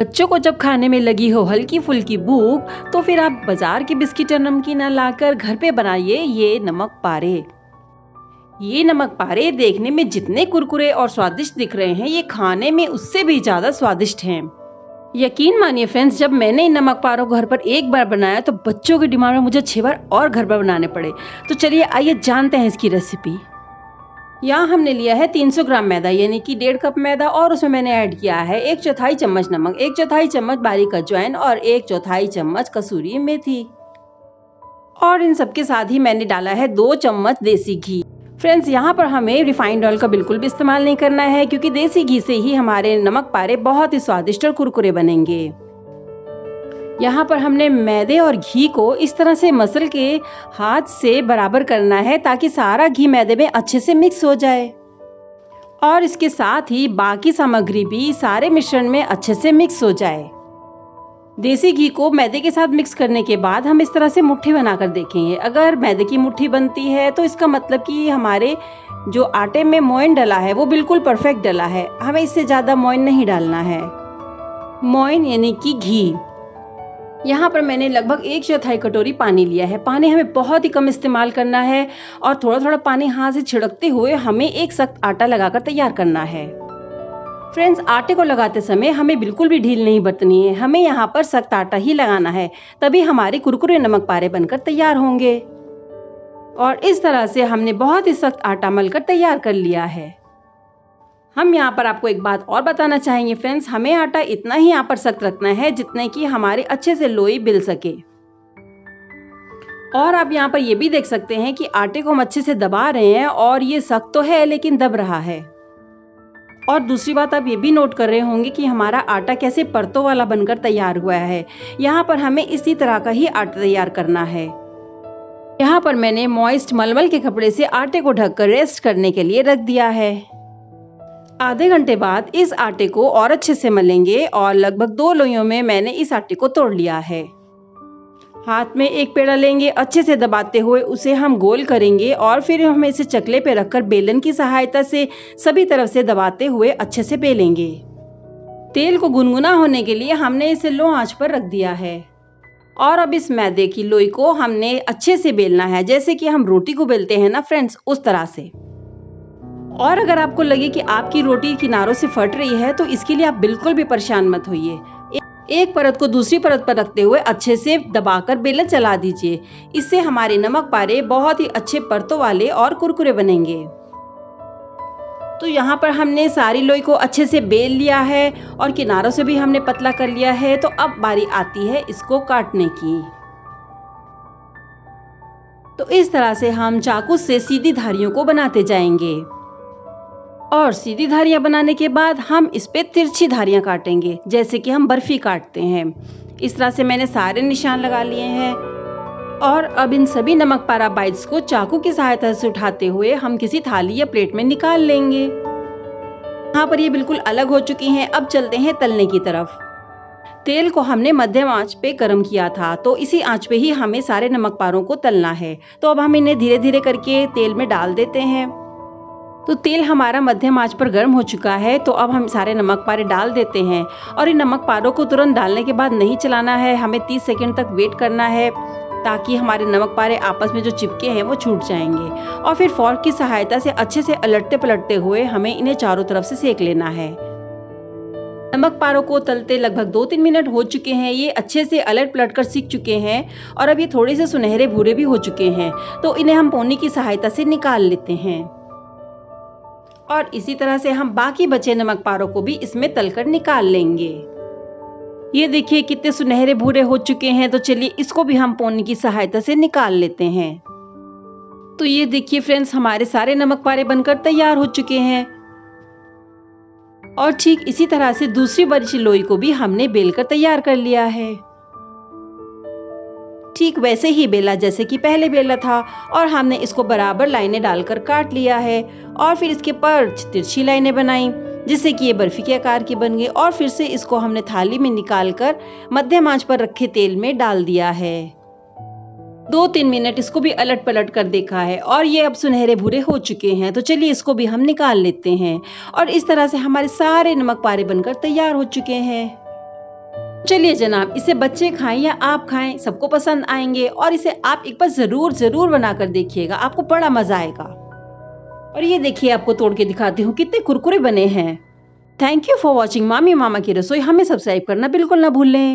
बच्चों को जब खाने में लगी हो हल्की फुल्की भूख, तो फिर आप बाजार की बिस्किट और नमकीन ना लाकर घर पे बनाइए ये नमक पारे। ये नमक पारे देखने में जितने कुरकुरे और स्वादिष्ट दिख रहे हैं, ये खाने में उससे भी ज्यादा स्वादिष्ट हैं। यकीन मानिए फ्रेंड्स, जब मैंने इन नमक पारों को घर पर एक बार बनाया तो बच्चों की डिमांड में मुझे 6 बार और घर पर बनाने पड़े। तो चलिए आइए जानते हैं इसकी रेसिपी। यहाँ हमने लिया है 300 ग्राम मैदा, यानी कि 1.5 कप मैदा, और उसमें मैंने ऐड किया है 1/4 चम्मच नमक, 1/4 चम्मच बारीक अजवाइन और 1/4 चम्मच कसूरी मेथी। और इन सबके साथ ही मैंने डाला है 2 चम्मच देसी घी। फ्रेंड्स, यहाँ पर हमें रिफाइंड ऑयल का बिल्कुल भी इस्तेमाल नहीं करना है, क्योंकि देसी घी से ही हमारे नमक पारे बहुत ही स्वादिष्ट और कुरकुरे बनेंगे। यहाँ पर हमने मैदे और घी को इस तरह से मसल के हाथ से बराबर करना है, ताकि सारा घी मैदे में अच्छे से मिक्स हो जाए। और इसके साथ ही बाकी सामग्री भी सारे मिश्रण में अच्छे से मिक्स हो जाए। देसी घी को मैदे के साथ मिक्स करने के बाद हम इस तरह से मुट्ठी बनाकर देखेंगे। अगर मैदे की मुट्ठी बनती है तो इसका मतलब कि हमारे जो आटे में मोइन डला है वो बिल्कुल परफेक्ट डला है। हमें इससे ज़्यादा मोइन नहीं डालना है। मोइन यानी कि घी। यहाँ पर मैंने लगभग 1/4 कटोरी पानी लिया है। पानी हमें बहुत ही कम इस्तेमाल करना है और थोड़ा थोड़ा पानी हाथ से छिड़कते हुए हमें एक सख्त आटा लगाकर तैयार करना है। फ्रेंड्स, आटे को लगाते समय हमें बिल्कुल भी ढील नहीं बरतनी है। हमें यहाँ पर सख्त आटा ही लगाना है, तभी हमारे कुरकुरे नमक पारे बनकर तैयार होंगे। और इस तरह से हमने बहुत ही सख्त आटा मलकर तैयार कर लिया है। हम यहाँ पर आपको एक बात और बताना चाहेंगे फ्रेंड्स, हमें आटा इतना ही यहाँ पर सख्त रखना है जितने कि हमारे अच्छे से लोई बिल सके। और आप यहाँ पर ये भी देख सकते हैं कि आटे को हम अच्छे से दबा रहे हैं और ये सख्त तो है लेकिन दब रहा है। और दूसरी बात आप ये भी नोट कर रहे होंगे कि हमारा आटा कैसे परतों वाला बनकर तैयार हुआ है। यहाँ पर हमें इसी तरह का ही आटा तैयार करना है। यहाँ पर मैंने मॉइस्ट मलमल के कपड़े से आटे को ढककर रेस्ट करने के लिए रख दिया है। आधे घंटे बाद इस आटे को और अच्छे से मलेंगे और लगभग 2 लोइयों में मैंने इस आटे को तोड़ लिया है। हाथ में एक पेड़ा लेंगे, अच्छे से दबाते हुए उसे हम गोल करेंगे और फिर हम इसे चकले पे रखकर बेलन की सहायता से सभी तरफ से दबाते हुए अच्छे से बेलेंगे। तेल को गुनगुना होने के लिए हमने इसे लो आंच पर रख दिया है। और अब इस मैदे की लोई को हमने अच्छे से बेलना है, जैसे कि हम रोटी को बेलते हैं ना फ्रेंड्स, उस तरह से। और अगर आपको लगे कि आपकी रोटी किनारों से फट रही है तो इसके लिए आप बिल्कुल भी परेशान मत होइए। एक परत को दूसरी परत पर रखते हुए अच्छे से दबाकर बेलन चला दीजिए। इससे हमारे नमक पारे बहुत ही अच्छे परतों वाले और कुरकुरे बनेंगे। तो यहाँ पर हमने सारी लोई को अच्छे से बेल लिया है और किनारों से भी हमने पतला कर लिया है। तो अब बारी आती है इसको काटने की। तो इस तरह से हम चाकू से सीधी धारियों को बनाते जाएंगे और सीधी धारियां बनाने के बाद हम इस पे तिरछी धारियां काटेंगे, जैसे कि हम बर्फी काटते हैं। इस तरह से मैंने सारे निशान लगा लिए हैं। और अब इन सभी नमक पारा बाइट्स को चाकू की सहायता से उठाते हुए हम किसी थाली या प्लेट में निकाल लेंगे। यहाँ पर ये बिल्कुल अलग हो चुकी हैं। अब चलते हैं तलने की तरफ। तेल को हमने मध्यम आंच पे गर्म किया था, तो इसी आंच पे ही हमें सारे नमक पारों को तलना है। तो अब हम इन्हें धीरे धीरे करके तेल में डाल देते हैं। तो तेल हमारा मध्यम आंच पर गर्म हो चुका है। तो अब हम सारे नमक पारे डाल देते हैं और इन नमक पारों को तुरंत डालने के बाद नहीं चलाना है। हमें 30 सेकंड तक वेट करना है, ताकि हमारे नमक पारे आपस में जो चिपके हैं वो छूट जाएंगे। और फिर फोर्क की सहायता से अच्छे से अलटते पलटते हुए हमें इन्हें चारों तरफ से सेक लेना है। नमक पारों को तलते लगभग 2-3 मिनट हो चुके हैं। ये अच्छे से अलट पलट कर सीख चुके हैं और अब ये थोड़े से सुनहरे भूरे भी हो चुके हैं। तो इन्हें हम पोनी की सहायता से निकाल लेते हैं। और इसी तरह से हम बाकी बचे नमक पारों को भी इसमें तलकर निकाल लेंगे। ये देखिए कितने सुनहरे भूरे हो चुके हैं। तो चलिए इसको भी हम पोनी की सहायता से निकाल लेते हैं। तो ये देखिए फ्रेंड्स, हमारे सारे नमक पारे बनकर तैयार हो चुके हैं। और ठीक इसी तरह से दूसरी बची लोई को भी हमने बेलकर तैयार कर लिया है। ठीक वैसे ही बेला जैसे कि पहले बेला था। और हमने इसको बराबर लाइनें डालकर काट लिया है और फिर इसके पर तिरछी लाइनें बनाई, जिससे कि ये बर्फी के आकार की बन गई। और फिर से इसको हमने थाली में निकालकर मध्यम आंच पर रखे तेल में डाल दिया है। 2-3 मिनट इसको भी अलट पलट कर देखा है और ये अब सुनहरे भूरे हो चुके हैं। तो चलिए इसको भी हम निकाल लेते हैं। और इस तरह से हमारे सारे नमक पारे बनकर तैयार हो चुके हैं। चलिए जनाब, इसे बच्चे खाएं या आप खाएं, सबको पसंद आएंगे और इसे आप एक बार ज़रूर बनाकर देखिएगा, आपको बड़ा मज़ा आएगा। और ये देखिए, आपको तोड़ के दिखाती हूँ कितने कुरकुरे बने हैं। थैंक यू फॉर वॉचिंग मामी मामा की रसोई। हमें सब्सक्राइब करना बिल्कुल ना भूलें।